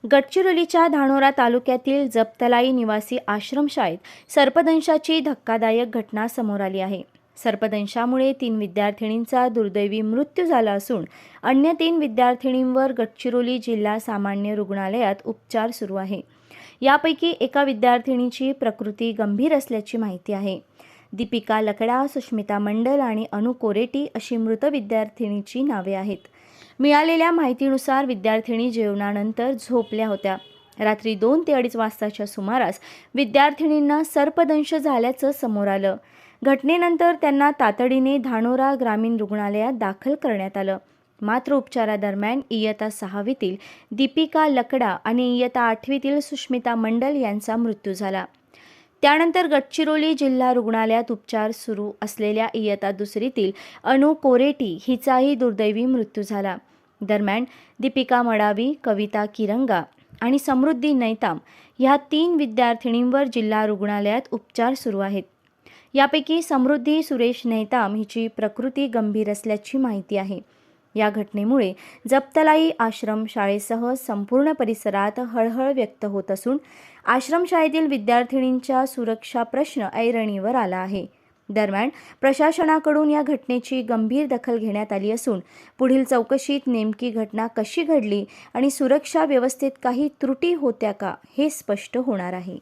गडचिरोलीच्या धानोरा तालुक्यातील जपतलाई निवासी आश्रमशाळेत सर्पदंशाची धक्कादायक घटना समोर आली आहे. सर्पदंशामुळे 3 विद्यार्थिनींचा दुर्दैवी मृत्यू झाला असून अन्य 3 विद्यार्थिनींवर गडचिरोली जिल्हा सामान्य रुग्णालयात उपचार सुरू आहे. यापैकी एका विद्यार्थिनीची प्रकृती गंभीर असल्याची माहिती आहे. दीपिका लकडा, सुष्मिता मंडल आणि अनु कोरेटी अशी मृत विद्यार्थिनीची नावे आहेत. मिळालेल्या माहितीनुसार विद्यार्थिनी जेवणानंतर झोपल्या होत्या. रात्री 2 ते 2:30 वाजताच्या सुमारास विद्यार्थिनींना सर्पदंश झाल्याचं समोर आलं. घटनेनंतर त्यांना तातडीने धानोरा ग्रामीण रुग्णालयात दाखल करण्यात आलं. मात्र उपचारादरम्यान इयत्ता 6वीतील दीपिका लकडा आणि इयत्ता 8वीतील सुष्मिता मंडल यांचा मृत्यू झाला. त्यानंतर गडचिरोली जिल्हा रुग्णालयात उपचार सुरू असलेल्या इयत्ता 2रीतील अनु कोरेटी हिचाही दुर्दैवी मृत्यू झाला. दरम्यान दीपिका मडावी, कविता किरंगा आणि समृद्धी नैताम ह्या 3 विद्यार्थिनींवर जिल्हा रुग्णालयात उपचार सुरू आहेत. यापैकी समृद्धी सुरेश नैताम हिची प्रकृती गंभीर असल्याची माहिती आहे. या घटनेमुळे जपतलाई आश्रमशाळेसह संपूर्ण परिसरात हळहळ व्यक्त होत असून आश्रमशाळेतील विद्यार्थिनींच्या सुरक्षा प्रश्न ऐरणीवर आला आहे. दरम्यान प्रशासनाकडून या घटनेची गंभीर दखल घेण्यात आली असून पुढील चौकशीत नेमकी घटना कशी घडली आणि सुरक्षा व्यवस्थेत काही त्रुटी होत्या का हे स्पष्ट होणार आहे.